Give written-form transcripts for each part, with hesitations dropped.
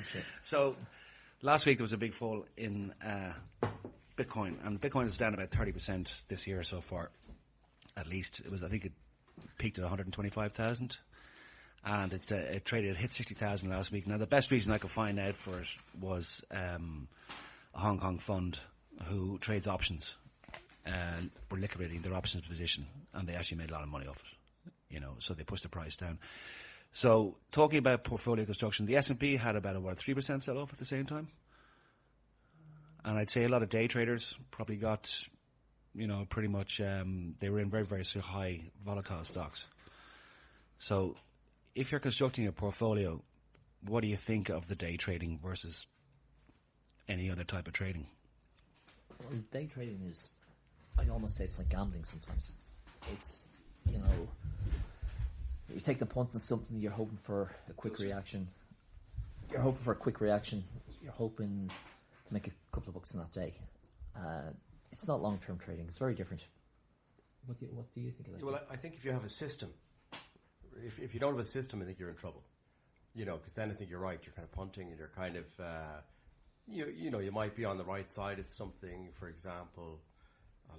shit. So last week there was a big fall in Bitcoin, and Bitcoin is down about 30% this year so far. At least I think it peaked at 125,000, and it hit 60,000 last week. Now the best reason I could find out for it was a Hong Kong fund who trades options were liquidating their options position, and they actually made a lot of money off it. So they pushed the price down. So talking about portfolio construction, the S&P had about 3% sell off at the same time, and I'd say a lot of day traders probably got, pretty much they were in very, very high volatile stocks. So if you're constructing a portfolio, what do you think of the day trading versus any other type of trading? Well, day trading is, I'd almost say it's like gambling sometimes. It's, you take the punt on something, you're hoping for a quick reaction. You're hoping to make a couple of bucks in that day. It's not long-term trading. It's very different. What do you think of that? Well, I think if you have a system, if you don't have a system, I think you're in trouble. Because then I think you're right. You're kind of punting, and you're kind of, you might be on the right side of something. For example,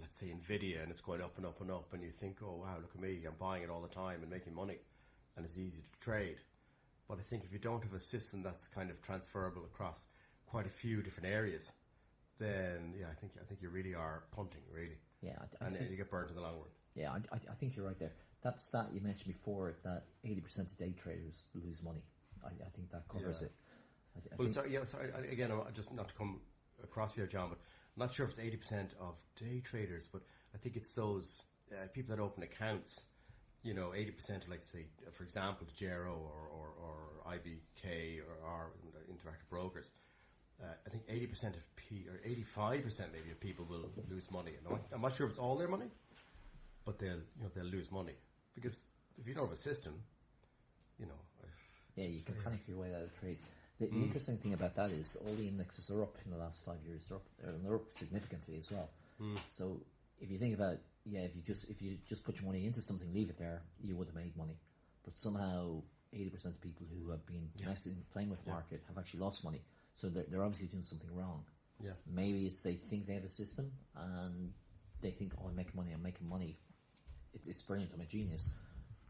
let's say Nvidia, and it's going up and up and up, and you think, oh wow, look at me, I'm buying it all the time and making money, and it's easy to trade. But I think if you don't have a system that's kind of transferable across quite a few different areas, then I think you really are punting, really. Yeah, and you get burnt in the long run. Yeah, I think you're right there. That stat you mentioned before, that 80% of day traders lose money. I think that covers it. Sorry. Again, just not to come across here, John, but I'm not sure if it's 80% of day traders, but I think it's those people that open accounts. 80% of, like, say, for example, Gero or IBK or Interactive Brokers. I think 80% of or 85% maybe of people will lose money. And I'm not sure if it's all their money, but they'll lose money because if you don't have a system, yeah, you can panic your way out of trades. The interesting thing about that is all the indexes are up in the last 5 years. They're up significantly as well. So if you think about, if you just put your money into something, leave it there, you would have made money. But somehow 80% of people who have been playing with the market have actually lost money. So they're obviously doing something wrong. Yeah. Maybe it's they think they have a system and they think, I'm making money. It's brilliant, I'm a genius.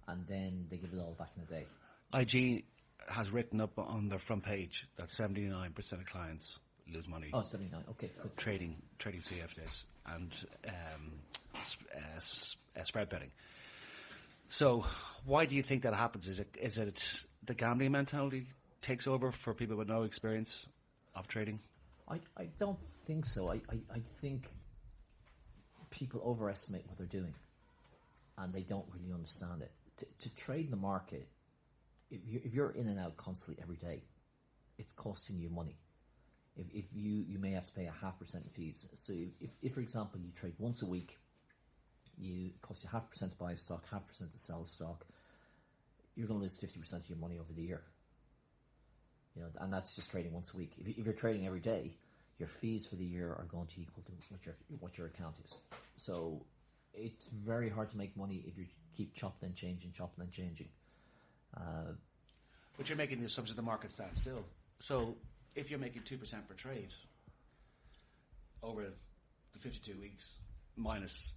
And then they give it all back in a day. IG has written up on their front page that 79% of clients lose money. Oh, 79. Okay, good. Trading CFDs and spread betting. So why do you think that happens? Is it the gambling mentality takes over for people with no experience of trading? I don't think so. I think people overestimate what they're doing and they don't really understand it. To trade the market, if you're in and out constantly every day, it's costing you money. If you may have to pay 0.5% fees. So if for example you trade once a week, it costs you 0.5% to buy a stock, 0.5% to sell a stock, you're going to lose 50% of your money over the year. And that's just trading once a week. If you're trading every day, your fees for the year are going to equal to what your account is. So it's very hard to make money if you keep chopping and changing. But you're making the assumption the market stands still. So if you're making 2% per trade over the 52 weeks, minus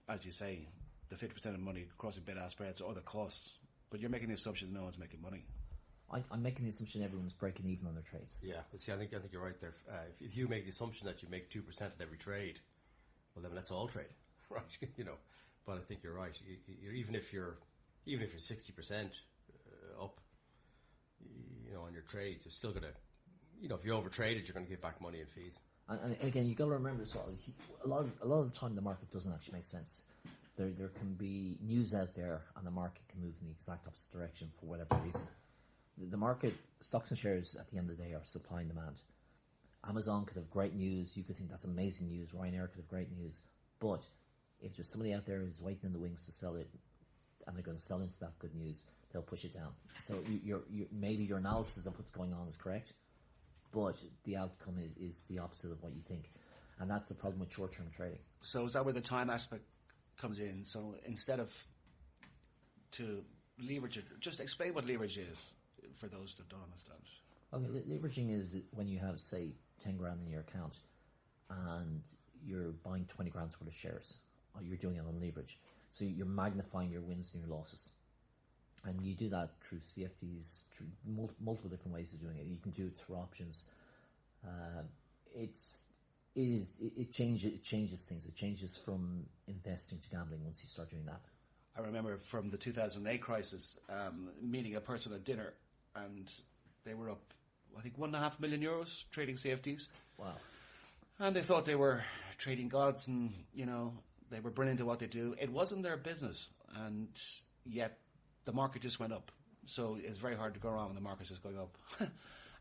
as you say, the 50% of money crossing bid-ask spreads or the costs, but you're making the assumption no one's making money. I'm making the assumption everyone's breaking even on their trades. Yeah, but see, I think you're right there. If you make the assumption that you make 2% on every trade, well, then let's all trade, right? But I think you're right. Even if you're 60% up, on your trades, you're still gonna, if you overtraded, you're gonna get back money and fees. And again, you got to remember as well. A lot of the time, the market doesn't actually make sense. There can be news out there, and the market can move in the exact opposite direction for whatever reason. The market, stocks and shares, at the end of the day, are supply and demand. Amazon could have great news. You could think that's amazing news. Ryanair could have great news. But if there's somebody out there who's waiting in the wings to sell it, and they're going to sell into that good news, they'll push it down. So maybe your analysis of what's going on is correct, but the outcome is the opposite of what you think. And that's the problem with short-term trading. So is that where the time aspect comes in? So instead of to leverage it, just explain what leverage is for those that don't understand. Okay, leveraging is when you have, say, 10 grand in your account and you're buying 20 grand's worth of shares. Or you're doing it on leverage. So you're magnifying your wins and your losses. And you do that through CFDs, through multiple different ways of doing it. You can do it through options. It changes things. It changes from investing to gambling once you start doing that. I remember from the 2008 crisis, meeting a person at dinner, and they were up, I think, €1.5 million trading CFDs. Wow. And they thought they were trading gods, and, they were brilliant at what they do. It wasn't their business, and yet the market just went up. So it's very hard to go wrong when the market's just going up.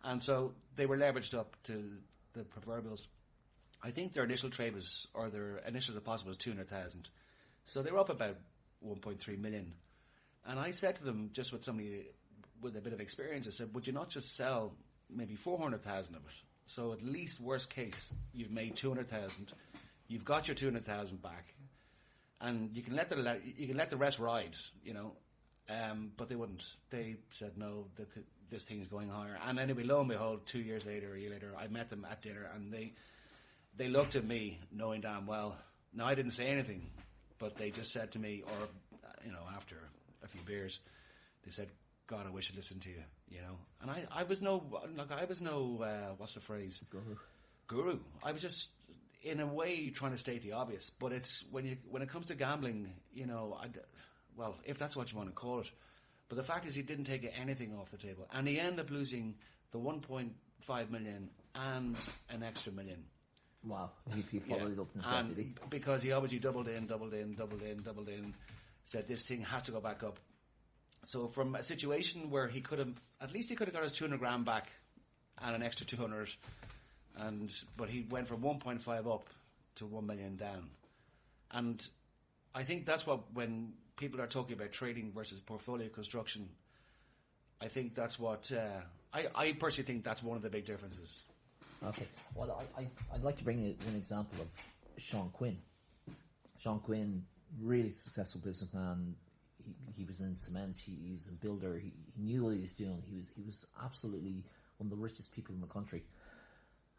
And so they were leveraged up to the proverbials. I think their initial trade was, or their initial deposit was 200,000. So they were up about 1.3 million. And I said to them, just with somebody with a bit of experience, I said, would you not just sell maybe 400,000 of it? So at least worst case, you've made 200,000. You've got your 200,000 back, and you can let the rest ride, but they wouldn't. They said no, that this thing is going higher. And anyway, lo and behold, 2 years later, a year later, I met them at dinner, and they looked at me, knowing damn well. Now, I didn't say anything, but they just said to me, or after a few beers, they said, "God, I wish I listened to you," And I was no what's the phrase? Guru. I was just, in a way, trying to state the obvious. But it's when it comes to gambling, if that's what you want to call it. But the fact is, he didn't take anything off the table, and he ended up losing the 1.5 million and an extra million. Wow, he followed it up in his back, did he? Because he obviously doubled in, said this thing has to go back up. So from a situation where he could have got his 200 grand back and an extra 200, but he went from 1.5 up to 1 million down. And I think that's what, when people are talking about trading versus portfolio construction, I think that's what, I personally think that's one of the big differences. Okay. Well, I'd like to bring in an example of Sean Quinn. Sean Quinn, really successful businessman. He was in cement. He's a builder. He knew what he was doing. He was absolutely one of the richest people in the country.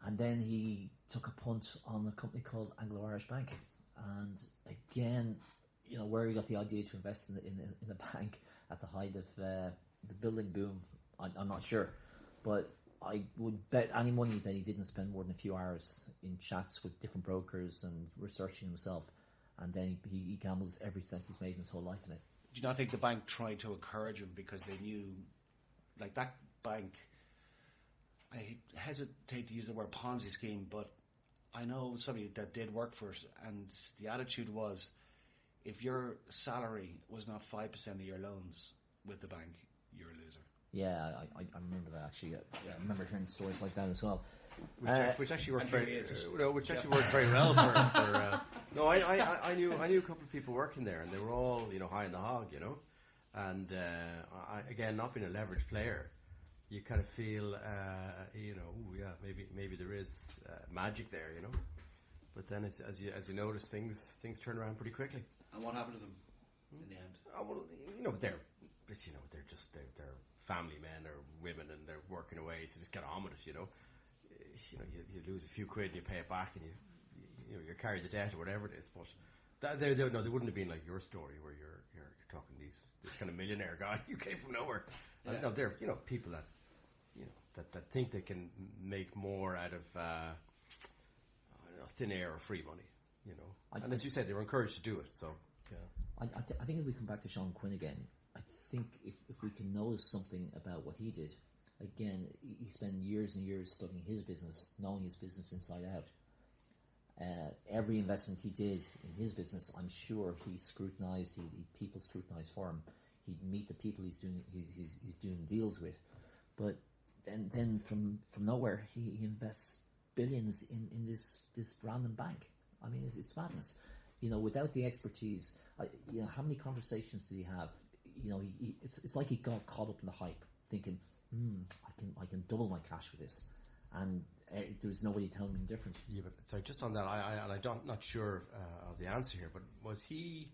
And then he took a punt on a company called Anglo-Irish Bank. And again, where he got the idea to invest in the bank at the height of the building boom, I'm not sure. But I would bet any money that he didn't spend more than a few hours in chats with different brokers and researching himself. And then he gambles every cent he's made in his whole life in it. Do you not think the bank tried to encourage him because they knew, like that bank, I hesitate to use the word Ponzi scheme, but I know somebody that did work for it, and the attitude was, if your salary was not 5% of your loans with the bank, you're a loser. Yeah, I remember that actually. Yeah, I remember hearing stories like that as well. Which actually worked very well for no, I knew a couple of people working there, and they were all high in the hog, and again, not being a leverage player, you kind of feel maybe there is magic there, but then as you notice, things turn around pretty quickly. And what happened to them in the end? Well, they're family men or women, and they're working away, so just get on with it, you lose a few quid and you pay it back, and you carry the debt or whatever it is. But they wouldn't have been like your story where you're talking this kind of millionaire guy who came from nowhere. Yeah. No, they're people that that think they can make more out of thin air or free money, and as you said, they were encouraged to do it. So yeah, I think if we come back to Sean Quinn again, I think if we can notice something about what he did, again, he spent years and years studying his business, knowing his business inside out. Every investment he did in his business, I'm sure he scrutinized. People scrutinized for him. He'd meet the people he's doing deals with, but then from nowhere he invests billions in this random bank. I mean, it's madness. Without the expertise, how many conversations did he have? It's like he got caught up in the hype, thinking, I can double my cash with this, and there was nobody telling him different. Yeah, but sorry, just on that, I'm not sure of the answer here, but would he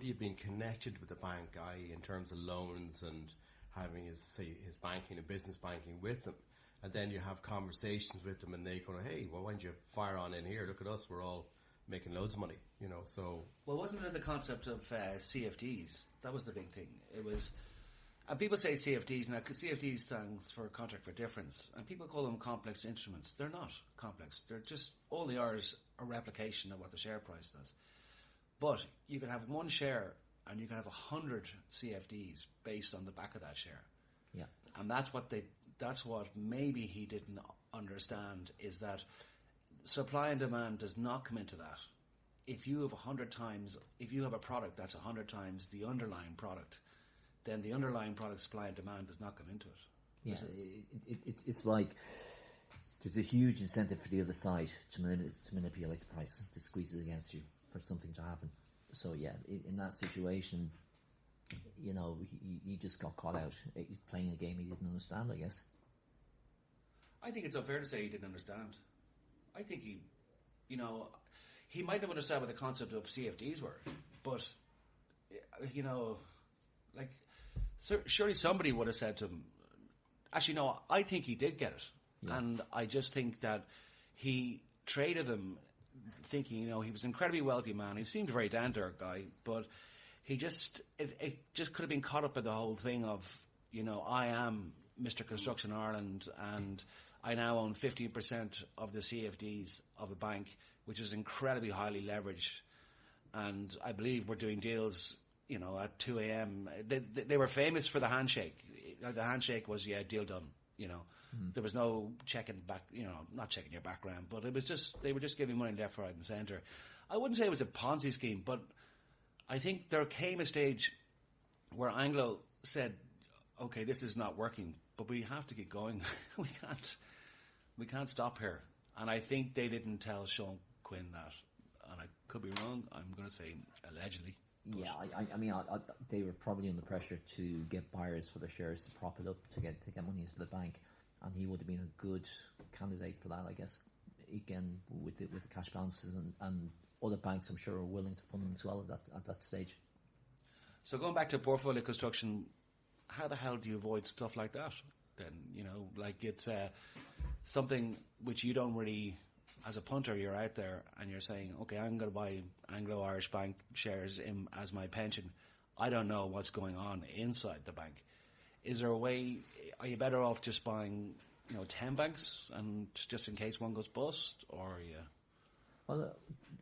have been connected with the bank guy in terms of loans and having his banking and business banking with them? and then you have conversations with them, and they go, "Hey, well, why don't you fire on in here? Look at us, we're all making loads of money." So well, wasn't it the concept of CFDs? That was the big thing. It was, and people say CFDs now. CFD stands for contract for difference, and people call them complex instruments. They're not complex. They're just all they are is a replication of what the share price does. But you could have one share, and you can have 100 CFDs based on the back of that share. Yeah, and that's what maybe he didn't understand, is that supply and demand does not come into that. If you have a product that's 100 times the underlying product, then the underlying product supply and demand does not come into it. Yeah, it's like there's a huge incentive for the other side to manipulate the price, to squeeze it against you for something to happen. So yeah, in that situation, he just got caught out. He's playing a game he didn't understand, I guess. I think it's unfair to say he didn't understand. I think he might have understood what the concept of CFDs were, but surely somebody would have said to him, actually no, I think he did get it. Yeah. And I just think that he traded them thinking, he was an incredibly wealthy man. He seemed a very down-to-earth guy, but he just, it just could have been caught up in the whole thing of, I am Mr. Construction Ireland, and I now own 15% of the CFDs of a bank, which is incredibly highly leveraged. And I believe we're doing deals, at 2 a.m. They were famous for the handshake. The handshake was, deal done, There was no checking back, not checking your background, but it was just, they were just giving money left, right and centre. I wouldn't say it was a Ponzi scheme, but I think there came a stage where Anglo said, okay, this is not working, but we have to keep going. we can't stop here. And I think they didn't tell Sean Quinn that. And I could be wrong. I'm going to say allegedly. Yeah, I mean, they were probably under pressure to get buyers for their shares to prop it up to get money into the bank, and he would have been a good candidate for that, I guess. Again, with the cash balances and other banks, I'm sure, are willing to fund them as well at that stage. So going back to portfolio construction, how the hell do you avoid stuff like that? Then it's something which you don't really. As a punter, you're out there and you're saying, okay, I'm going to buy Anglo-Irish Bank shares as my pension. I don't know what's going on inside the bank. Is there a way, are you better off just buying, 10 banks and just in case one goes bust, or are you? Well,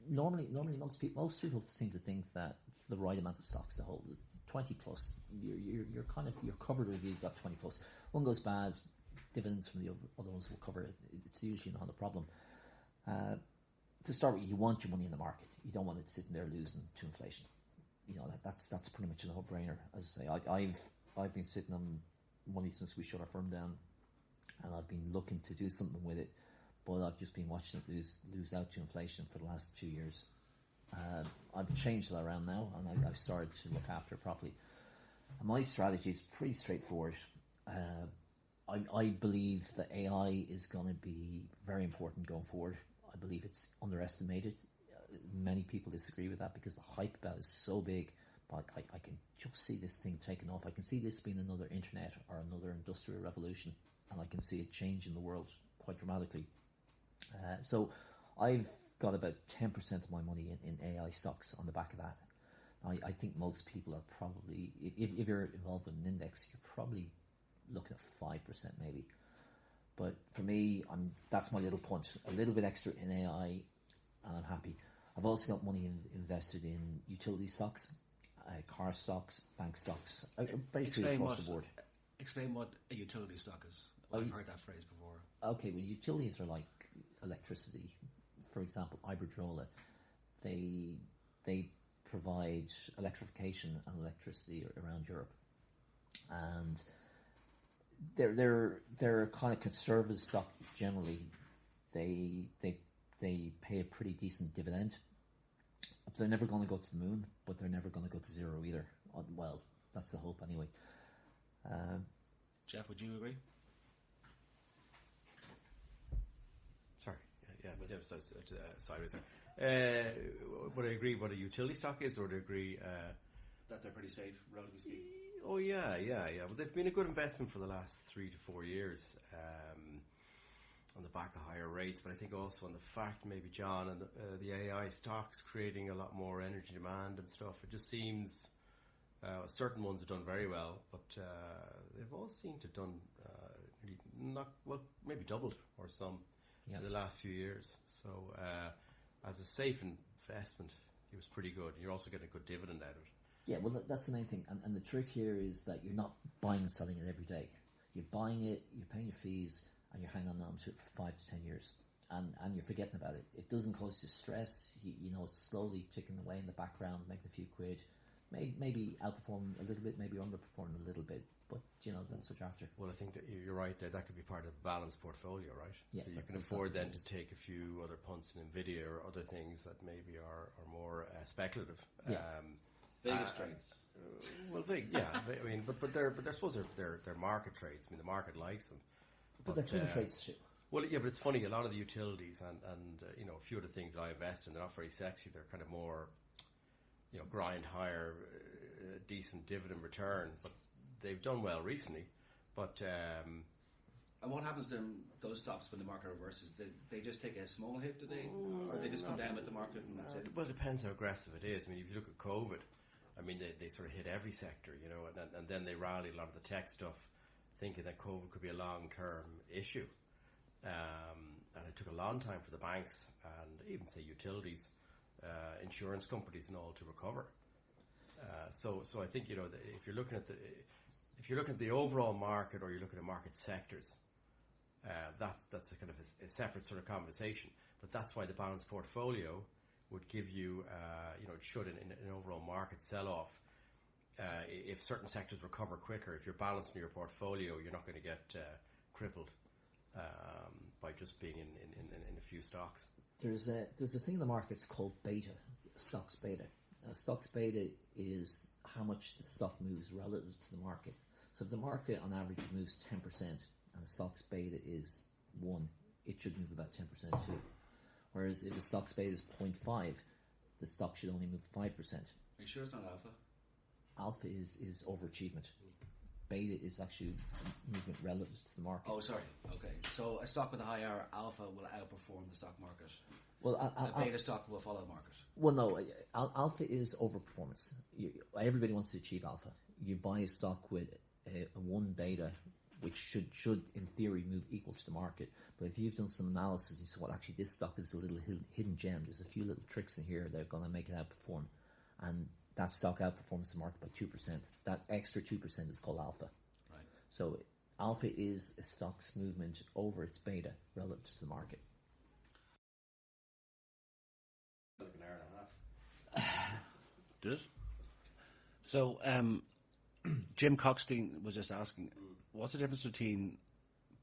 normally most people seem to think that the right amount of stocks to hold, 20 plus, you're covered if you've got 20 plus. One goes bad, dividends from the other ones will cover it. It's usually not a problem. To start with, you want your money in the market. You don't want it sitting there losing to inflation. That's pretty much a no-brainer. As I say, I've been sitting on money since we shut our firm down, and I've been looking to do something with it, but I've just been watching it lose out to inflation for the last 2 years. I've changed that around now, and I've started to look after it properly. And my strategy is pretty straightforward. I believe that AI is going to be very important going forward. I believe it's underestimated. Many people disagree with that because the hype about it is so big, but I can just see this thing taking off. I can see this being another internet or another industrial revolution, and I can see it changing the world quite dramatically. So I've got about 10% of my money in AI stocks on the back of that. I think most people are probably, if you're involved in an index, you're probably looking at 5% maybe. But for me, that's my little punch. A little bit extra in AI, and I'm happy. I've also got money invested in utility stocks, car stocks, bank stocks, basically across the board. Explain what a utility stock is. I've heard that phrase before. Okay, well, utilities are like electricity. For example, Iberdrola, they provide electrification and electricity around Europe, and they're kind of conservative stock generally. They pay a pretty decent dividend. They're never going to go to the moon, but they're never going to go to zero either. Well, that's the hope anyway. Jeff, would you agree? Sorry, yeah, sideways there. Would I agree what a utility stock is, or would I agree that they're pretty safe, relatively speaking? Oh yeah. Well, they've been a good investment for the last 3 to 4 years. on the back of higher rates, but I think also on the fact, maybe John, and the AI stocks creating a lot more energy demand and stuff. It just seems certain ones have done very well, but they've all seemed to have done really not well, maybe doubled or some in the last few years. So as a safe investment, it was pretty good. You're also getting a good dividend out of it. Yeah, well, that's the main thing. And the trick here is that you're not buying and selling it every day. You're buying it, you're paying your fees, and you're hanging on to it for 5 to 10 years. And you're forgetting about it. It doesn't cause you stress. You know, it's slowly ticking away in the background, making a few quid. Maybe outperform a little bit, maybe underperform a little bit. But, you know, that's what you're after. Well, I think that you're right there. That could be part of a balanced portfolio, right? Yeah, so you can afford then to take a few other punts in NVIDIA or other things that maybe are more speculative. Yeah. Biggest trades. Well, yeah. I mean, but they're I suppose they're market trades. I mean, the market likes them. But they're fun trades too. Well, yeah, but it's funny. A lot of the utilities and you know, a few of the things that I invest in, they're not very sexy. They're kind of more, you know, grind higher, decent dividend return. But they've done well recently. But and what happens to those stocks when the market reverses? They just take a small hit, do they? Or they just come down with the market and that's it? Well, it depends how aggressive it is. I mean, if you look at COVID, I mean, they sort of hit every sector, you know, and then they rallied a lot of the tech stuff, thinking that COVID could be a long-term issue. And it took a long time for the banks and even, say, utilities, insurance companies and all to recover. So I think, you know, if you're looking at the overall market or you're looking at market sectors, that's a kind of a separate sort of conversation. But that's why the balanced portfolio would give you, you know, it should in an overall market sell-off. If certain sectors recover quicker, if you're balanced in your portfolio, you're not going to get crippled by just being in a few stocks. There's a thing in the markets called beta, stocks beta. Stocks beta is how much the stock moves relative to the market. So if the market on average moves 10% and the stock's beta is 1, it should move about 10% too. Whereas if the stock's beta is 0.5, the stock should only move 5%. Are you sure it's not alpha? Alpha is overachievement. Beta is actually movement relative to the market. Oh, sorry. Okay. So a stock with a higher alpha will outperform the stock market. Well, a beta stock will follow the market. Well, no. Alpha is overperformance. Everybody wants to achieve alpha. You buy a stock with a 1 beta, which should in theory move equal to the market. But if you've done some analysis, you say, well, actually this stock is a little hidden gem. There's a few little tricks in here that are going to make it outperform. And that stock outperforms the market by 2%. That extra 2% is called alpha. Right. So alpha is a stock's movement over its beta relative to the market. Like an hour and a half. Did it? So Jim Coxstein was just asking, what's the difference between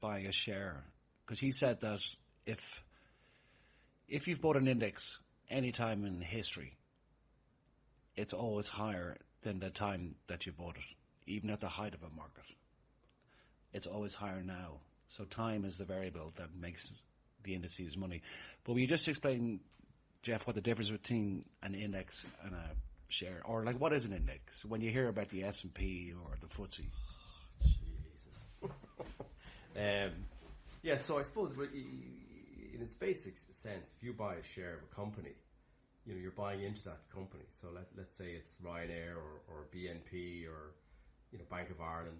buying a share? Because he said that if you've bought an index any time in history, it's always higher than the time that you bought it, even at the height of a market. It's always higher now. So time is the variable that makes the indices money. But will you just explain, Jeff, what the difference between an index and a share, or like what is an index? When you hear about the S&P or the FTSE. Jesus. Yeah, so I suppose in its basic sense, if you buy a share of a company, you know, you're buying into that company. So let's say it's Ryanair or BNP or, you know, Bank of Ireland.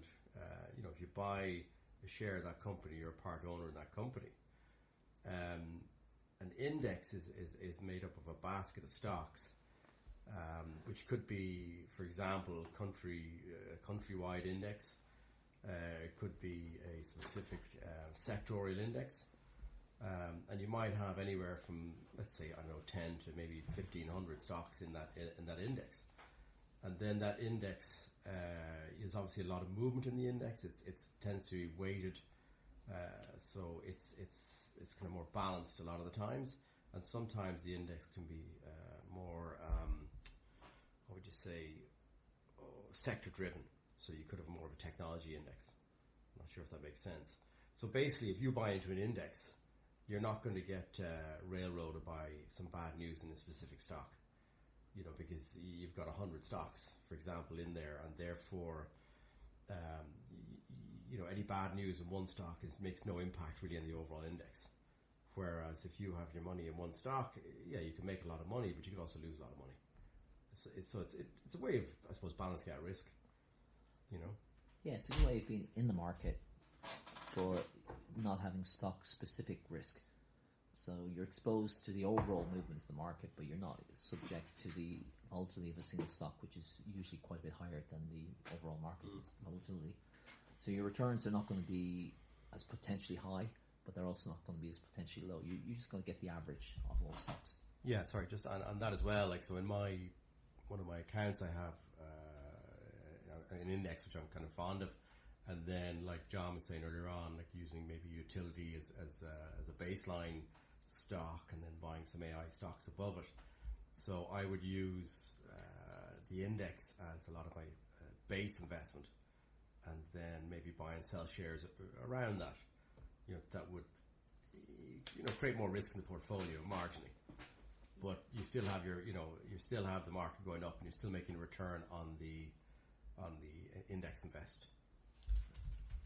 You know, if you buy a share of that company, you're a part owner in that company. An index is made up of a basket of stocks, which could be, for example, countrywide index. It could be a specific sectorial index. And you might have anywhere from, let's say, I don't know, 10 to maybe 1,500 stocks in that index. And then that index is obviously a lot of movement in the index. It tends to be weighted, so it's kind of more balanced a lot of the times. And sometimes the index can be more, what would you say, sector driven. So you could have more of a technology index. I'm not sure if that makes sense. So basically, if you buy into an index, you're not going to get railroaded by some bad news in a specific stock, you know, because you've got 100 stocks, for example, in there, and therefore, you know, any bad news in one stock makes no impact really on the overall index. Whereas if you have your money in one stock, yeah, you can make a lot of money, but you can also lose a lot of money. So it's a way of, I suppose, balancing out risk. You know. Yeah, it's a good way of being in the market, but not having stock-specific risk. So you're exposed to the overall movements of the market, but you're not subject to the volatility of a single stock, which is usually quite a bit higher than the overall market volatility. So your returns are not going to be as potentially high, but they're also not going to be as potentially low. You're just going to get the average of all stocks. Yeah, sorry, just on that as well. Like, so in one of my accounts, I have an index which I'm kind of fond of, and then like John was saying earlier on, like using maybe utility as a baseline stock, and then buying some AI stocks above it. So I would use the index as a lot of my base investment, and then maybe buy and sell shares around that. You know, that would create more risk in the portfolio marginally. But you still have you still have the market going up, and you're still making a return on the index invest.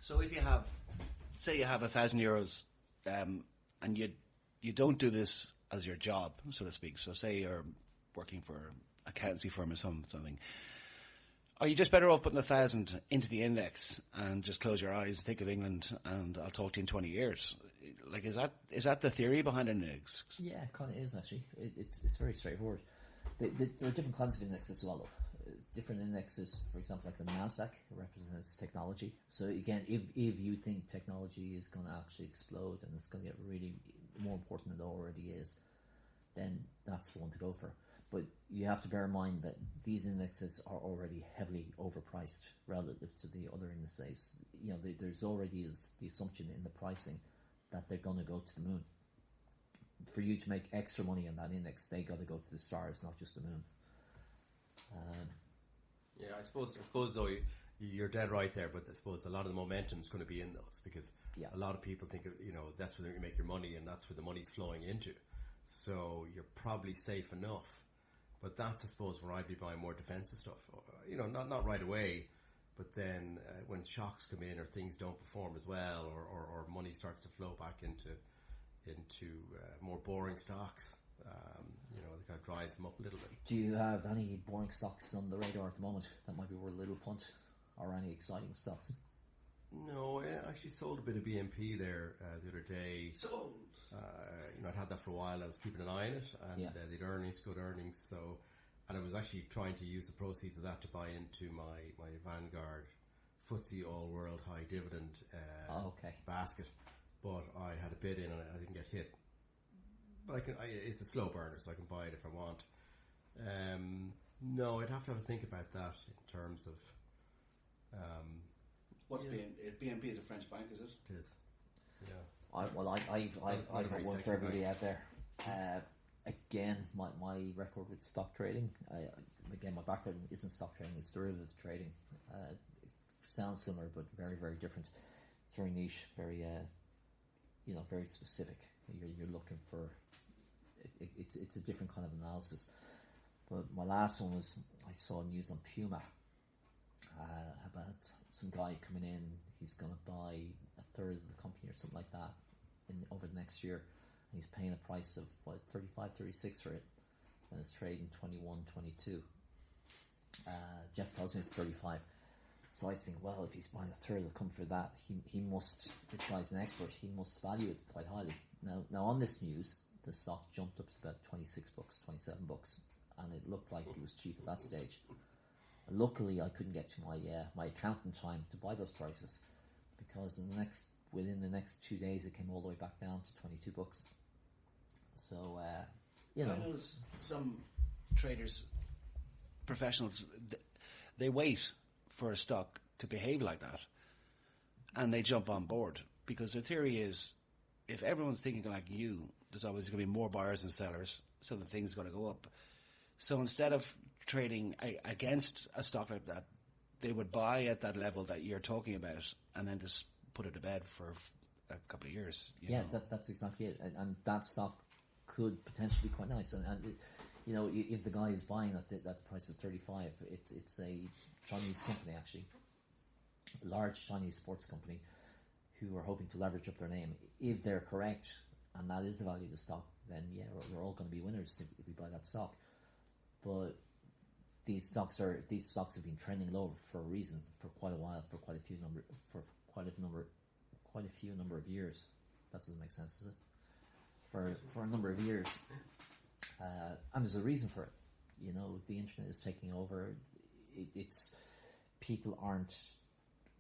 So if you have, say you have €1,000, and you don't do this as your job, so to speak. So say you're working for an accountancy firm or something. Are you just better off putting 1,000 into the index and just close your eyes and think of England, and I'll talk to you in 20 years? Like, is that the theory behind an index? Yeah, it kind of is actually. It's very straightforward. There are different kinds of indexes as well, though. Different indexes, for example, like the NASDAQ represents technology. So again, if you think technology is going to actually explode and it's going to get really more important than it already is, then that's the one to go for. But you have to bear in mind that these indexes are already heavily overpriced relative to the other indices. You know, there's already the assumption in the pricing that they're going to go to the moon. For you to make extra money on that index, they got to go to the stars, not just the moon. Yeah, I suppose though you're dead right there, but I suppose a lot of the momentum is going to be in those, because a lot of people think that's where you make your money, and that's where the money's flowing into. So you're probably safe enough, but that's, I suppose, where I'd be buying more defensive stuff. Not right away, but then when shocks come in or things don't perform as well, or money starts to flow back into more boring stocks. It kind of dries them up a little bit. Do you have any boring stocks on the radar at the moment that might be worth a little punt, or any exciting stocks? No, I actually sold a bit of BNP there the other day. Sold. I'd had that for a while. I was keeping an eye on it, and they'd good earnings. So, and I was actually trying to use the proceeds of that to buy into my Vanguard FTSE All World High Dividend basket. But I had a bid in, and I didn't get hit. But it's a slow burner, so I can buy it if I want. No, I'd have to think about that in terms of. What's BNP is a French bank, is it? It is. Yeah. I've got one for everybody out there. Again, my record with stock trading. My background isn't stock trading; it's derivative trading. It sounds similar, but very, very different. It's very niche, very very specific. You're looking for. It's a different kind of analysis. But my last one was, I saw news on Puma about some guy coming in. He's going to buy a third of the company or something like that over the next year. And he's paying a price of 35, 36 for it, and it's trading 21, 22. Jeff tells me it's 35. So I think, well, if he's buying a third of the company for that, he must. This guy's an expert. He must value it quite highly. Now on this news, the stock jumped up to about $26, $27, and it looked like it was cheap at that stage. Luckily, I couldn't get to my account in time to buy those prices, because within the next 2 days, it came all the way back down to $22. So I know some traders, professionals, they wait for a stock to behave like that, and they jump on board, because their theory is, if everyone's thinking like you, there's always going to be more buyers than sellers, so the thing's going to go up. So instead of trading against a stock like that, they would buy at that level that you're talking about, and then just put it to bed for a couple of years. That's exactly it, and that stock could potentially be quite nice. And if the guy is buying at the price of 35, it's a Chinese company, actually, a large Chinese sports company, who are hoping to leverage up their name. If they're correct, and that is the value of the stock, then yeah, we're all going to be winners if we buy that stock. But these stocks have been trending lower for a reason for quite a while, for quite a few number of years. That doesn't make sense, does it? For a number of years, and there's a reason for it. You know, the internet is taking over. It's people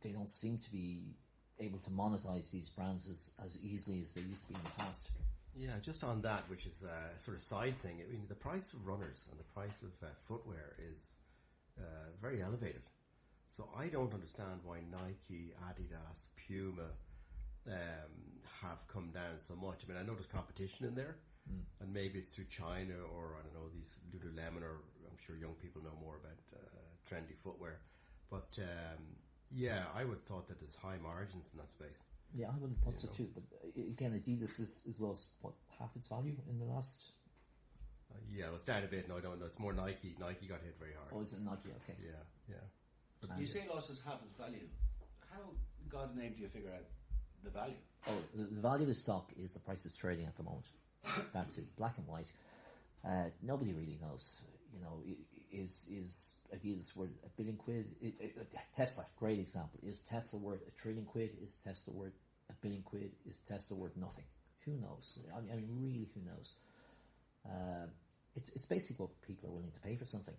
they don't seem to be able to monetize these brands as easily as they used to be in the past. Yeah, just on that, which is a sort of side thing. I mean, the price of runners and the price of footwear is very elevated. So I don't understand why Nike, Adidas, Puma have come down so much. I mean, I know there's competition in there, and maybe it's through China or, I don't know, these Lululemon, or I'm sure young people know more about trendy footwear. But yeah, I would have thought that there's high margins in that space. Yeah, I would have thought so too. But again, Adidas has lost, half its value in the last... yeah, it's down a bit. No, I don't know. It's more Nike. Nike got hit very hard. Oh, is it Nike? Okay. Yeah. You say lost half its value. How, in God's name, do you figure out the value? Oh, the value of the stock is the price it's trading at the moment. That's it, black and white. Nobody really knows. You know, is Adidas worth £1 billion? Tesla, great example. Is Tesla worth £1 trillion? Is Tesla worth £1 billion? Is Tesla worth nothing? Who knows? I mean, really, who knows? It's basically what people are willing to pay for something.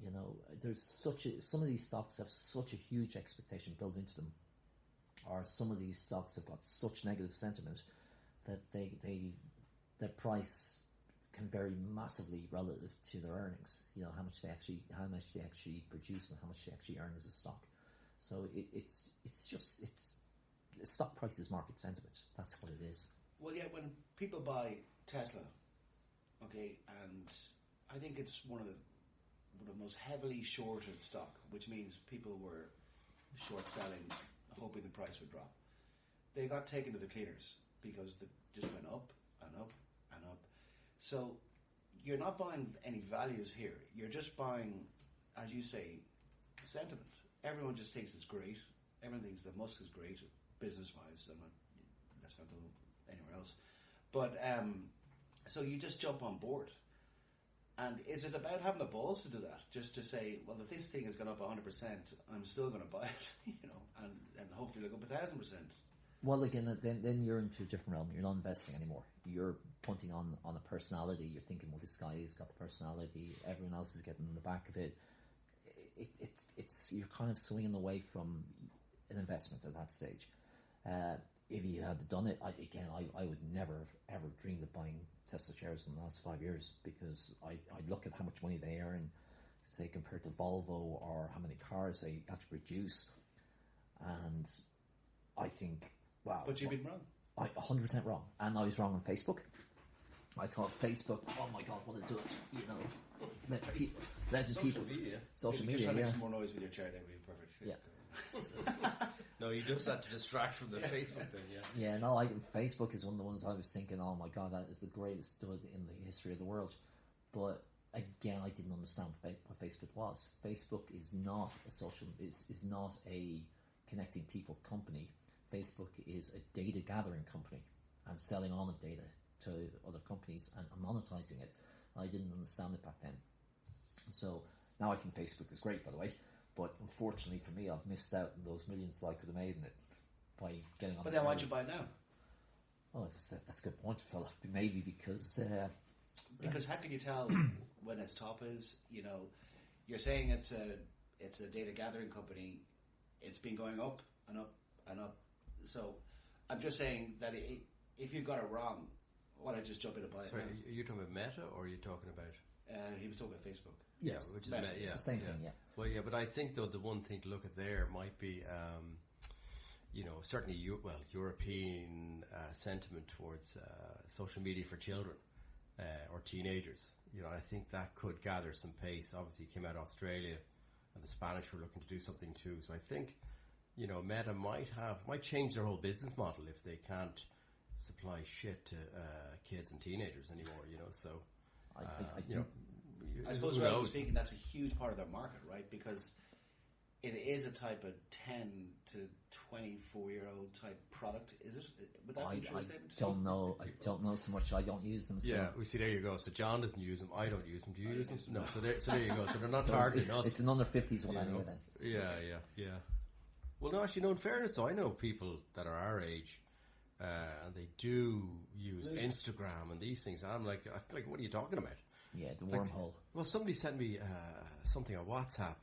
You know, some of these stocks have such a huge expectation built into them, or some of these stocks have got such negative sentiment that their price can vary massively relative to their earnings. You know, how much they actually produce and how much they actually earn as a stock. So it's stock price is market sentiment. That's what it is. Well, yeah, when people buy Tesla, okay, and I think it's one of the most heavily shorted stock, which means people were short selling, hoping the price would drop. They got taken to the cleaners because it just went up and up and up. So you're not buying any values here. You're just buying, as you say, sentiment. Everyone just thinks it's great. Everyone thinks that Musk is great, business-wise. Let's not go anywhere else. But so you just jump on board. And is it about having the balls to do that? Just to say, well, if this thing has gone up 100%, I'm still going to buy it, you know, and hopefully it'll go up 1,000%. Well, again, then you're into a different realm. You're not investing anymore. You're punting on a personality. You're thinking, well, this guy has got the personality. Everyone else is getting in the back of it. It's you're kind of swinging away from an investment at that stage. If you had done it, I would never have ever dreamed of buying Tesla shares in the last 5 years, because I look at how much money they earn, say, compared to Volvo, or how many cars they actually produce, and I think, wow. But you've been wrong. 100% wrong. And I was wrong on Facebook. I thought Facebook, oh my God, what it does, you know, let the people. Social media, just yeah. make some more noise with your chair there, will you? Perfect. Yeah. No, you just have to distract from the Facebook thing, yeah. Yeah, no, Facebook is one of the ones I was thinking, oh my God, that is the greatest dud in the history of the world. But again, I didn't understand what Facebook was. Facebook is not is not a connecting people company. Facebook is a data gathering company and selling on of data to other companies and monetizing it. I didn't understand it back then. So now I think Facebook is great, by the way. But unfortunately for me, I've missed out on those millions that I could have made in it by getting on. But then why'd you buy it now? Oh, that's a good point, Phil. Maybe because... because how can you tell when its top is? You know, you're saying it's a data gathering company. It's been going up and up and up. So I'm just saying that if you got it wrong, why not just jump in and buy it? Sorry, are you talking about Meta, or are you talking about... he was talking about Facebook. Yes, which is the same thing, yeah. Well, yeah, but I think, though, the one thing to look at there might be, you know, certainly, European sentiment towards social media for children or teenagers. You know, I think that could gather some pace. Obviously, it came out of Australia, and the Spanish were looking to do something too. So I think, you know, Meta might change their whole business model if they can't supply shit to kids and teenagers anymore. You know, so you know. I suppose, relatively speaking, that's a huge part of their market, right? Because it is a type of 10 to 24-year-old type product, is it? Would that be a true statement? Don't know. I don't know so much. I don't use them. So. Yeah, we see. There you go. So John doesn't use them. I don't use them. Do you use them? No. So there you go. So they're not targeting us. It's an under 50s one anyway. Then. Yeah. Well, no, actually, no. In fairness, though, I know people that are our age, and they do use Instagram and these things. And I'm like, what are you talking about? Yeah, the wormhole. Well, somebody sent me something on WhatsApp,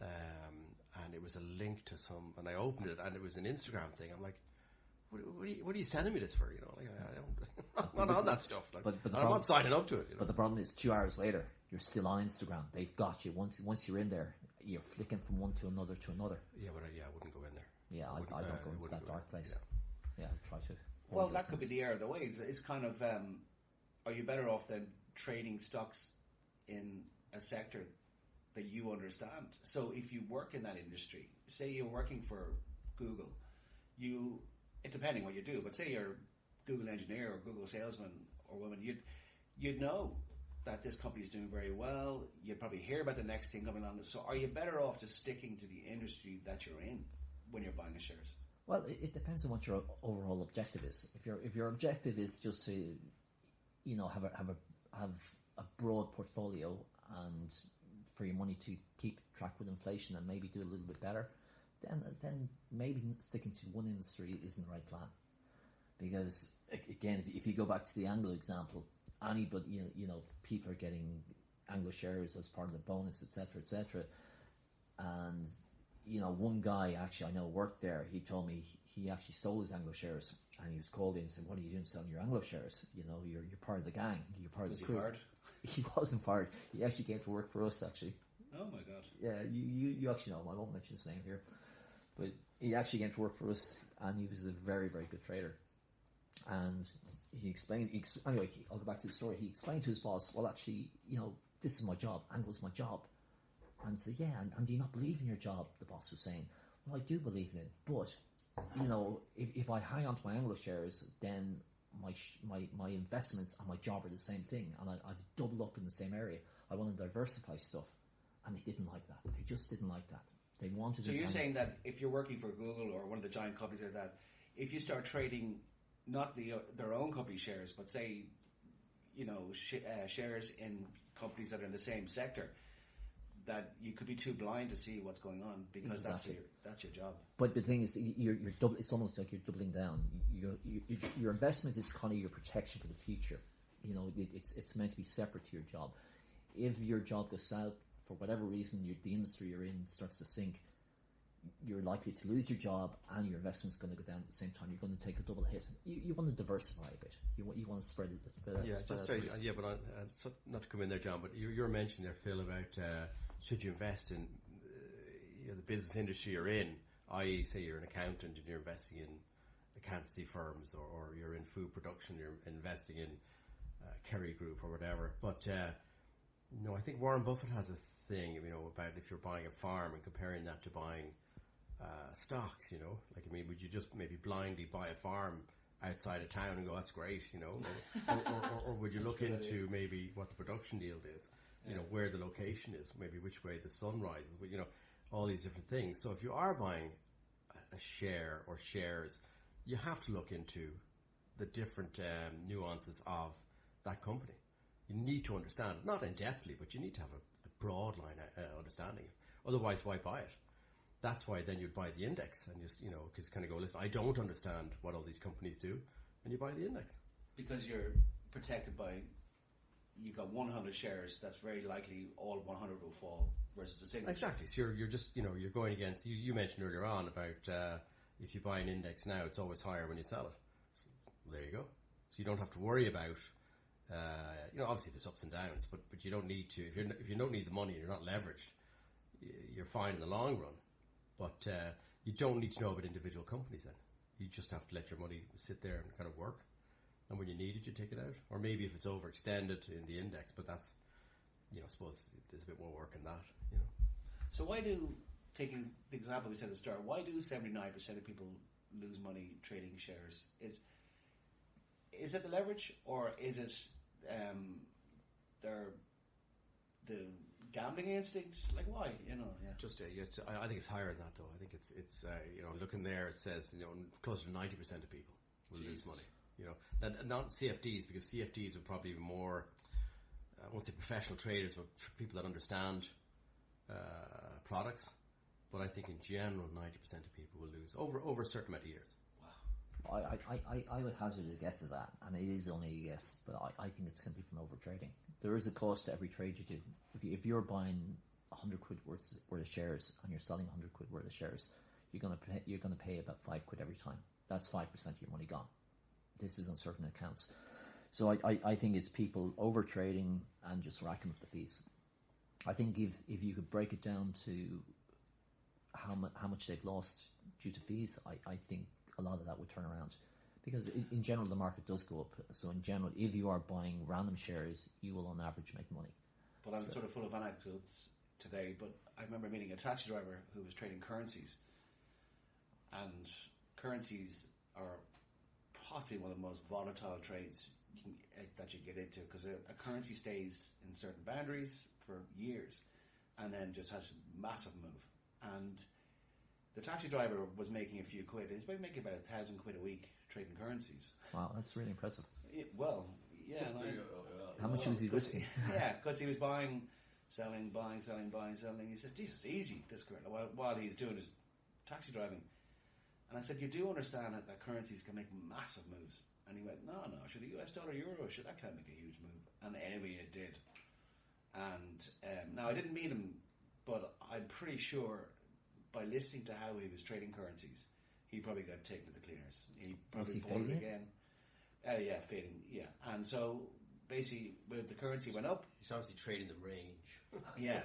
and it was a link to some, and I opened it, and it was an Instagram thing. I'm like, what are you sending me this for? You know, like I'm not on that stuff. Like, but I'm not signing up to it. You know? But the problem is, 2 hours later, you're still on Instagram. They've got you. Once you're in there, you're flicking from one to another to another. Yeah, but I wouldn't go in there. Yeah, I don't go into that dark place. Yeah, I try to. Well, that could be the error of the way. It's kind of, are you better off than trading stocks in a sector that you understand? So if you work in that industry, say you're working for Google, it depending what you do, but say you're a Google engineer or Google salesman or woman, you'd know that this company is doing very well. You'd probably hear about the next thing coming along. So are you better off just sticking to the industry that you're in when you're buying the shares? Well, it depends on what your overall objective is. If your objective is just to, have a broad portfolio and for your money to keep track with inflation and maybe do a little bit better, then maybe sticking to one industry isn't the right plan. Because again, if you go back to the Anglo example, anybody, people are getting Anglo shares as part of the bonus, etc., and one guy actually I know worked there. He told me he actually sold his Anglo shares, and he was called in and said, "What are you doing selling your Anglo shares? You're part of the gang. You're part of the crew." Was he fired? He wasn't fired. He actually came to work for us, actually. Oh my God. Yeah, you actually know him. I won't mention his name here. But he actually came to work for us, and he was a very, very good trader. And he explained, anyway, I'll go back to the story. He explained to his boss, well, actually, this is my job. Anglo's my job. And he said, yeah, and do you not believe in your job? The boss was saying, well, I do believe in it. But, if I hang on to my Anglo shares, then my investments and my job are the same thing, and I've doubled up in the same area. I want to diversify stuff, and they didn't like that. They just didn't like that. They wanted. So you're saying that if you're working for Google or one of the giant companies like that, if you start trading not their own company shares, but say, shares in companies that are in the same sector, that you could be too blind to see what's going on because exactly. that's your job. But the thing is, it's almost like you're doubling down. Your investment is kind of your protection for the future. It's meant to be separate to your job. If your job goes south for whatever reason, the industry you're in starts to sink, you're likely to lose your job and your investment's going to go down at the same time. You're going to take a double hit. You want to diversify a bit. You want to spread it. Yeah, but not to come in there, John, but you were mentioning there, Phil, about should you invest in the business industry you're in, i.e. say you're an accountant and you're investing in accountancy firms, or you're in food production, you're investing in Kerry Group or whatever. But I think Warren Buffett has a thing, about if you're buying a farm and comparing that to buying stocks, would you just maybe blindly buy a farm outside of town and go, that's great, or would you look into maybe what the production yield is, where the location is, maybe which way the sun rises, all these different things. So if you are buying a share or shares, you have to look into the different nuances of that company. You need to understand it, not in-depthly, but you need to have a broad line understanding. Otherwise, why buy it? That's why then you'd buy the index and just, because kind of go, listen, I don't understand what all these companies do, and you buy the index. Because you're protected by, you've got 100 shares, that's very likely all 100 will fall versus a single. Exactly. So you're just, you're going against, you mentioned earlier on about if you buy an index now, it's always higher when you sell it. So there you go. So you don't have to worry about, obviously there's ups and downs, but you don't need to, if you don't need the money and you're not leveraged, you're fine in the long run. But you don't need to know about individual companies then. You just have to let your money sit there and kind of work. And when you need it, you take it out. Or maybe if it's overextended in the index, but that's, I suppose there's a bit more work in that, So why taking the example we said at the start, why do 79% of people lose money trading shares? Is it the leverage, or is it the gambling instinct? Like why? You know, yeah. Just I think it's higher than that though. I think it's looking there, it says closer to 90% of people will lose money. And not CFDs, because CFDs are probably more, I won't say professional traders, but people that understand products. But I think in general, 90% of people will lose over a certain amount of years. I would hazard a guess of that, and it is only a guess, but I think it's simply from over trading. There is a cost to every trade you do. If you're buying 100 quid worth of shares and you're selling 100 quid worth of shares, you're going to pay about 5 quid every time. That's 5% of your money gone. This is on certain accounts. So I think it's people over trading and just racking up the fees. I think if you could break it down to how much they've lost due to fees, I think a lot of that would turn around, because in general the market does go up. So in general, if you are buying random shares, you will on average make money. But I'm sort of full of anecdotes today. But I remember meeting a taxi driver who was trading currencies, and currencies are possibly one of the most volatile trades that you get into, because a currency stays in certain boundaries for years, and then just has a massive move. And the taxi driver was making a few quid. He's making about 1,000 quid a week trading currencies. Wow, that's really impressive. Yeah. How much was he risking? Yeah, because he was buying, selling. He said, "This is easy." This while he's doing his taxi driving, and I said, "You do understand that currencies can make massive moves?" And he went, "No, should the US dollar, euro, that can't make a huge move." And anyway, it did. And now I didn't meet him, but I'm pretty sure, by listening to how he was trading currencies, he probably got taken to the cleaners. He probably fading again. Yeah, fading. Yeah, and so basically, when the currency went up, he's obviously trading the range. Yeah,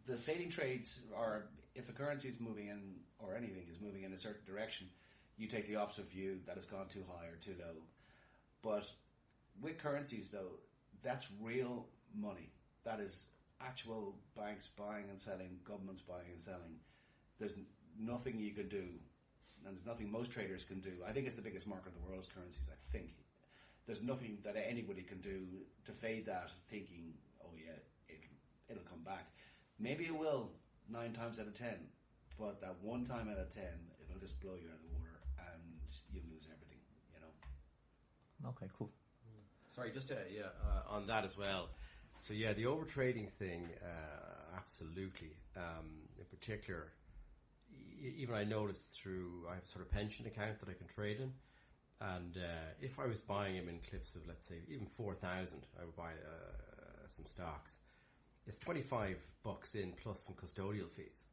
the fading trades are, if a currency is moving in, or anything is moving in a certain direction, you take the opposite view that it's gone too high or too low. But with currencies, though, that's real money. That is actual banks buying and selling, governments buying and selling. There's nothing you can do, and there's nothing most traders can do. I think it's the biggest market in the world is currencies, I think. There's nothing that anybody can do to fade that, thinking, oh yeah, it'll come back. Maybe it will 9 times out of 10, but that 1 time out of 10, it'll just blow you out of the water and you'll lose everything, you know. Okay, cool. Sorry, just on that as well. So yeah, the overtrading thing, absolutely. In particular, even I noticed I have a sort of pension account that I can trade in, and if I was buying them in clips of, let's say, even 4,000, I would buy some stocks. It's $25 in plus some custodial fees.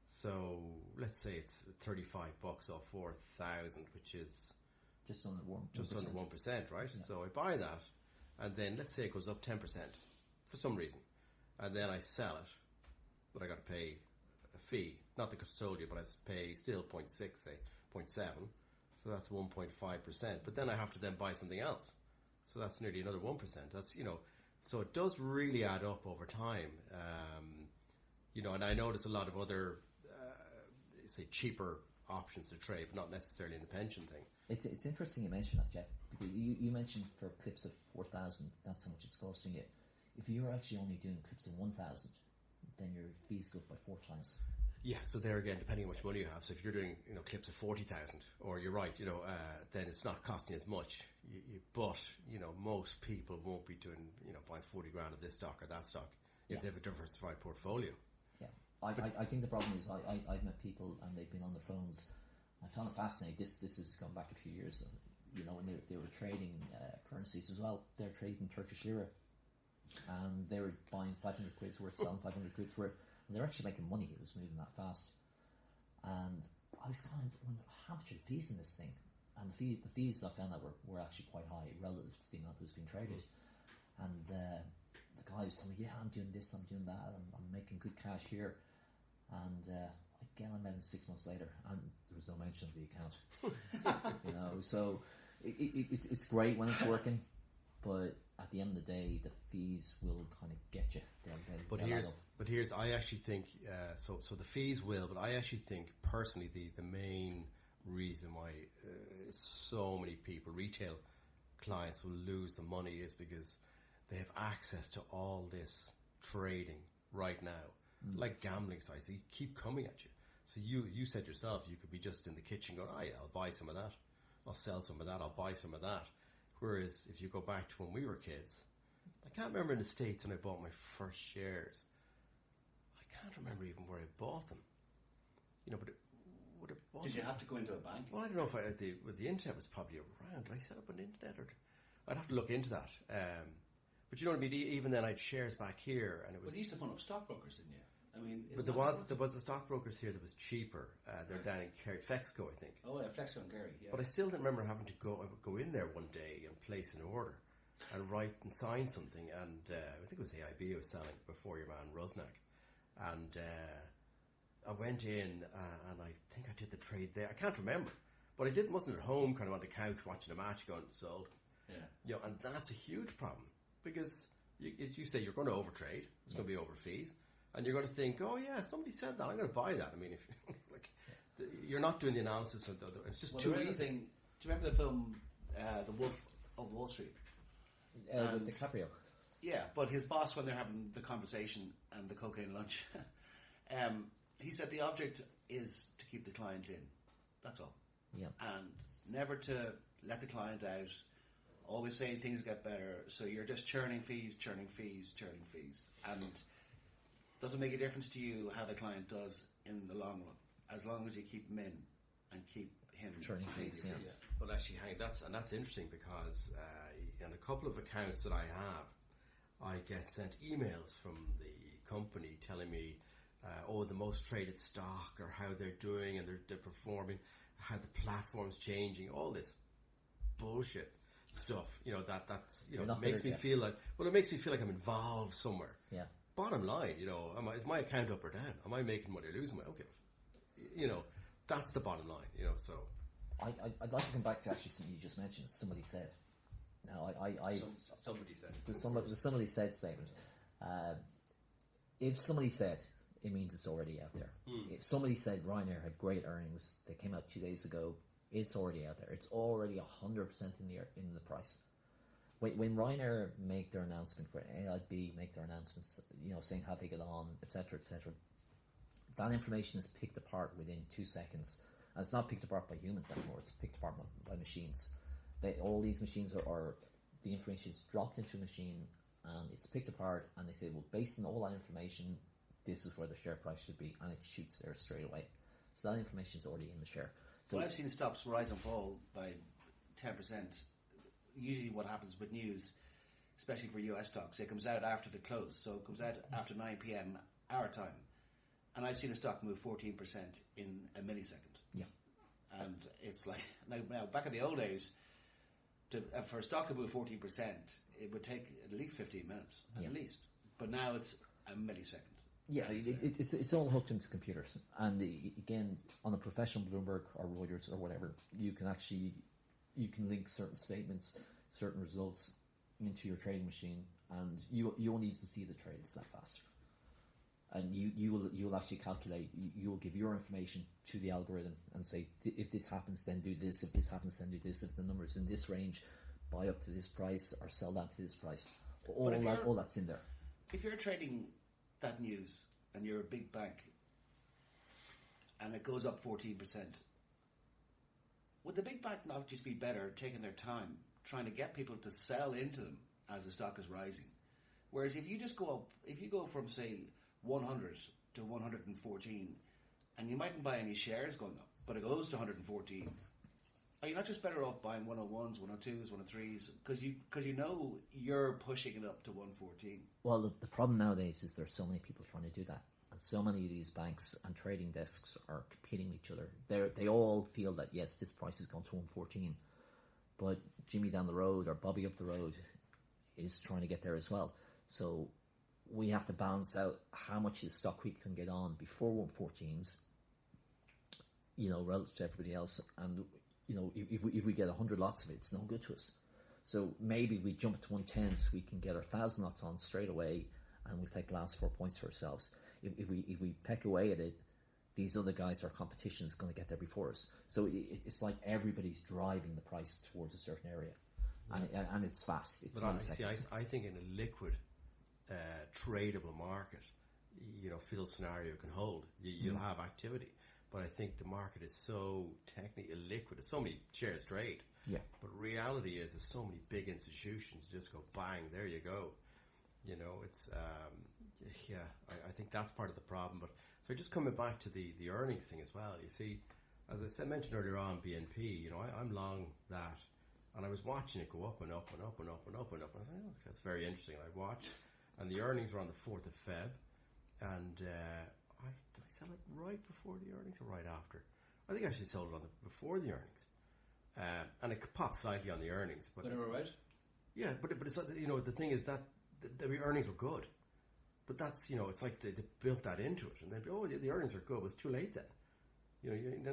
So let's say it's $35 off 4,000, which is just under 1%. Just under 1%, right? Yeah. So I buy that, and then let's say it goes up 10% for some reason, and then I sell it, but I got to pay a fee, not the custodian, but I pay still 0.6, say 0.7, so that's 1.5%. But then I have to then buy something else, so that's nearly another 1%. That's so it does really add up over time, and I notice a lot of other say cheaper options to trade, but not necessarily in the pension thing. It's interesting you mentioned that, Jeff, because you mentioned for clips of 4,000, that's how much it's costing you. If you're actually only doing clips of 1,000, then your fees go up by 4 times. Yeah, so there again, depending on how much money you have. So if you're doing clips of 40,000, or you're right, then it's not costing as much. But most people won't be doing buying 40 grand of this stock or that stock if they have a diversified portfolio. Yeah, I think the problem is I've met people and they've been on the phones. I found it fascinating. This has gone back a few years. When they were trading currencies as well. They're trading Turkish lira, and they were buying 500 quid's worth, selling 500 quid's worth. And they're actually making money. It was moving that fast, and I was kind of wondering how much are the fees in this thing. And the fees I found out were actually quite high relative to the amount that was being traded. And the guy was telling me, "Yeah, I'm doing this, I'm doing that, I'm making good cash here." And again, I met him 6 months later, and there was no mention of the account. So it's great when it's working, but at the end of the day, the fees will kind of get you. But here's, I actually think so the fees will, but I actually think personally the main reason why so many people, retail clients, will lose the money is because they have access to all this trading right now, like gambling sites, they keep coming at you. So you said yourself, you could be just in the kitchen going, oh yeah, I'll buy some of that. I'll sell some of that. I'll buy some of that. Whereas if you go back to when we were kids, I can't remember in the States when I bought my first shares. I can't remember even where I bought them. But it would have bought Did you them. have to go into a bank? Well, I don't know if the internet was probably around. Did I set up an internet? I'd have to look into that. But you know what I mean? Even then I had shares back here and it was... But you used to phone up stockbrokers, didn't you? I mean... But there was the stockbrokers here that was cheaper. They're down in Kerry, Flexco, I think. Oh yeah, Flexco and Kerry, yeah. But I still didn't remember having to go in there one day and place an order and write and sign something. And I think it was AIB I was selling before your man Rusnak. And I went in and I think I did the trade there. I can't remember. But I wasn't at home kind of on the couch watching a match going, sold. Yeah. And that's a huge problem. Because, as you say, you're going to overtrade. It's going to be over fees. And you're going to think, oh yeah, somebody said that. I'm going to buy that. I mean, if you're not doing the analysis of it's just too easy. Do you remember the film The Wolf of Wall Street? With DiCaprio. Yeah, but his boss, when they're having the conversation and the cocaine lunch, he said the object is to keep the client in. That's all. Yeah. And never to let the client out. Always saying things get better. So you're just churning fees. And doesn't make a difference to you how the client does in the long run, as long as you keep him in and keep him churning fees. Yeah. Well, actually, Hank, that's interesting because in a couple of accounts that I have, I get sent emails from the company telling me, the most traded stock or how they're doing and they're performing, how the platform's changing, all this bullshit stuff. That makes me feel like I'm involved somewhere. Yeah. Bottom line, is my account up or down? Am I making money or losing money? Okay. That's the bottom line, so. I'd like to come back to actually something you just mentioned. Somebody said. Now, Somebody said. The somebody said statement. If somebody said, it means it's already out there. If somebody said Ryanair had great earnings, they came out 2 days ago, it's already out there. It's already 100% in the price. When Ryanair make their announcement, when AIB make their announcements, saying how they get on, etc., that information is picked apart within 2 seconds. And it's not picked apart by humans anymore, it's picked apart by machines. All these machines are the information is dropped into a machine and it's picked apart and they say, well, based on all that information, this is where the share price should be, and it shoots there straight away. So that information is already in the share. So I've seen stocks rise and fall by 10%. Usually what happens with news, especially for US stocks, it comes out after the close. So it comes out after 9 p.m. our time. And I've seen a stock move 14% in a millisecond. Yeah. And it's like, now back in the old days, for a stock to move 14%, it would take at least 15 minutes, at least. But now it's a millisecond. Yeah, it's all hooked into computers. And again, on a professional Bloomberg or Reuters or whatever, you can link certain statements, certain results into your trading machine, and you only need to see the trades that fast. And you will actually calculate. You will give your information to the algorithm and say, if this happens, then do this. If this happens, then do this. If the number is in this range, buy up to this price or sell that to this price. All that's in there. If you're trading that news and you're a big bank and it goes up 14%, would the big bank not just be better taking their time trying to get people to sell into them as the stock is rising? Whereas if you just go up, if you go from say 100 to 114 and you mightn't buy any shares going up, but it goes to 114, are you not just better off buying 101s, 102s, 103s because you know you're pushing it up to 114? Well, the problem nowadays is there's so many people trying to do that, and so many of these banks and trading desks are competing with each other. They all feel that yes, this price has gone to 114, but Jimmy down the road or Bobby up the road is trying to get there as well. So we have to balance out how much the stock we can get on before 114s, relative to everybody else, and if we get 100 lots of it, it's no good to us. So maybe if we jump to 110s, we can get our 1,000 lots on straight away, and we'll take the last 4 points for ourselves. If we peck away at it, these other guys, our competition, is going to get there before us. So it's like everybody's driving the price towards a certain area, and it's fast. It's I think in a liquid, tradable market, fill scenario can hold. You'll have activity. But I think the market is so technically illiquid. There's so many shares trade. Yeah. But reality is there's so many big institutions just go bang, there you go. It's, I think that's part of the problem. But so just coming back to the earnings thing as well, you see, as I mentioned earlier on, BNP, I'm long that, and I was watching it go up and up and up and up and up and up. And I was like, oh, that's very interesting. And I watched, and the earnings were on the 4th of Feb, and did I sell it right before the earnings or right after? I think I actually sold it before the earnings. And it popped slightly on the earnings. But they were right? Yeah, but it's not, the thing is that the earnings were good. But that's, it's like they built that into it. And they'd be, the earnings are good. It was too late then.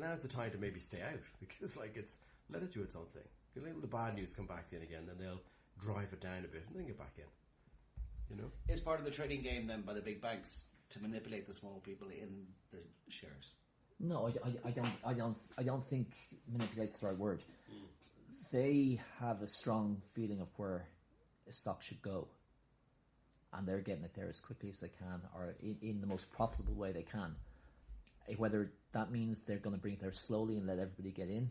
Now's the time to maybe stay out. Because, let it do its own thing. Let the bad news come back in again, then they'll drive it down a bit and then get back in. Is part of the trading game then by the big banks to manipulate the small people in the shares? No, I don't think manipulate's the right word. They have a strong feeling of where a stock should go, and they're getting it there as quickly as they can, or in the most profitable way they can. Whether that means they're going to bring it there slowly and let everybody get in,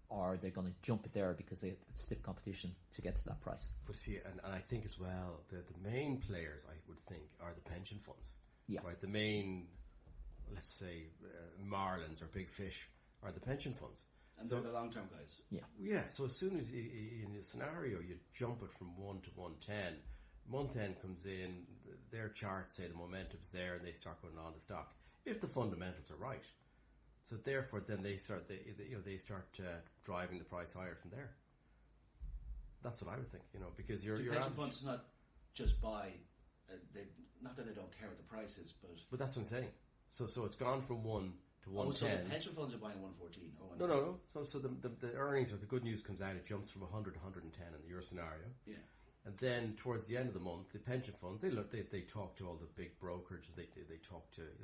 or they're going to jump it there because they have stiff competition to get to that price. But see, and I think as well, the main players, I would think, are the pension funds. Yeah. Right, the main, let's say, Marlins or big fish are the pension funds. And they're the long-term guys. Yeah. Yeah, so as soon as in a scenario you jump it from 1 to 110, month end comes in, their charts say the momentum's there and they start going on the stock. If the fundamentals are right. So therefore then they start driving the price higher from there. That's what I would think, because your pension funds not just buy, not that they don't care what the price is, but that's what I'm saying. So it's gone from 1 to 110. So the pension funds are buying 114 or 110. No. So the earnings or the good news comes out, it jumps from 100 to 110 in your scenario. Yeah. And then towards the end of the month, the pension funds, they talk to all the big brokerages, they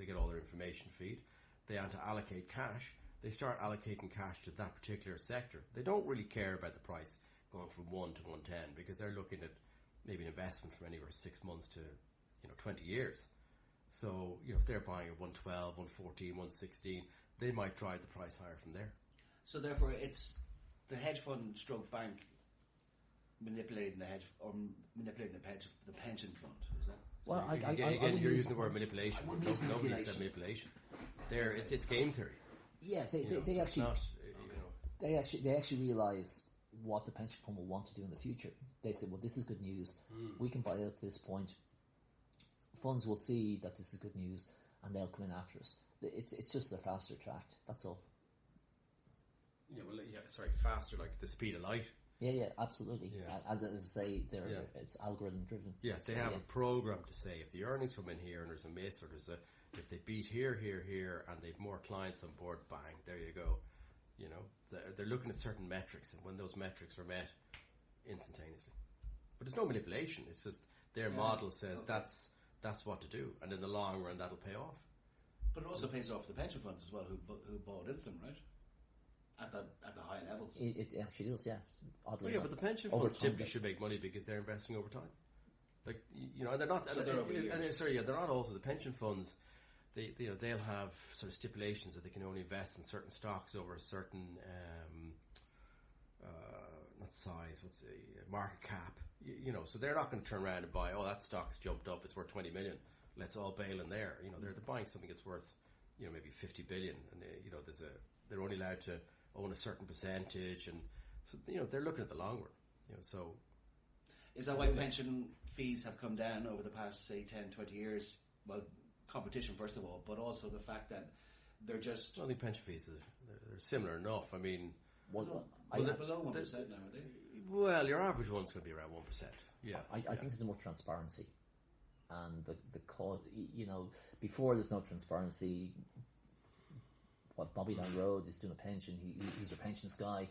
get all their information feed. They want to allocate cash. They start allocating cash to that particular sector. They don't really care about the price going from 1 to 110 because they're looking at maybe an investment from anywhere 6 months to 20 years. So, if they're buying at 112, 114, 116, they might drive the price higher from there. So therefore it's the hedge fund stroke bank manipulating the pension fund, is that? Well, again, you're using the word manipulation. Nobody said manipulation. It's game theory. Yeah, they actually realise what the pension fund will want to do in the future. They say, well, this is good news. We can buy it at this point. Funds will see that this is good news and they'll come in after us. It's just a faster track. That's all. Faster, like the speed of light. Yeah, absolutely. Yeah. As I say, it's algorithm driven. Yeah, they have a program to say if the earnings come in here and there's a miss, or if they beat here, and they've more clients on board, bang, there you go. They're looking at certain metrics, and when those metrics are met, instantaneously. But there's no manipulation. It's just their model says that's what to do, and in the long run, that'll pay off. But it also pays off the pension funds as well, who bought into them, right? At the high levels. It actually does, yeah. Oddly but the pension funds typically should make money because they're investing over time. And they're not. They're not also the pension funds. They'll have sort of stipulations that they can only invest in certain stocks over a certain not size, what's the market cap. So they're not going to turn around and buy. Oh, that stock's jumped up; it's worth 20 million. Let's all bail in there. They're buying something that's worth, maybe 50 billion, and they're only allowed to own a certain percentage, and so they're looking at the long run. So is that why pension fees have come down over the past, say, 10, 20 years? Well, competition first of all, but also the fact that they're just. I think pension fees they're similar enough. I mean, they're below 1% now, are they? Well, your average one's going to be around 1%. Yeah, I think there's more transparency, and the cause. Before there's no transparency. What Bobby down the road is doing a pension. He's a pensions guy.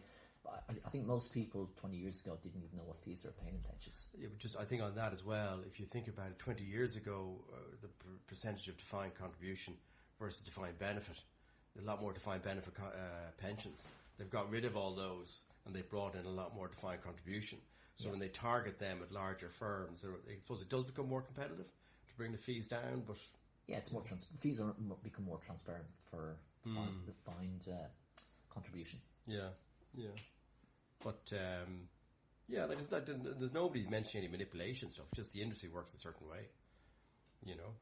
I think most people 20 years ago didn't even know what fees they were paying in pensions. Yeah, but I think on that as well, if you think about it, 20 years ago, the percentage of defined contribution versus defined benefit, a lot more defined benefit pensions. They've got rid of all those and they brought in a lot more defined contribution. So when they target them at larger firms, I suppose it does become more competitive to bring the fees down, but yeah, it's more fees are become more transparent for defined contribution. Yeah. But like there's nobody mentioning any manipulation stuff. Just the industry works a certain way, you know.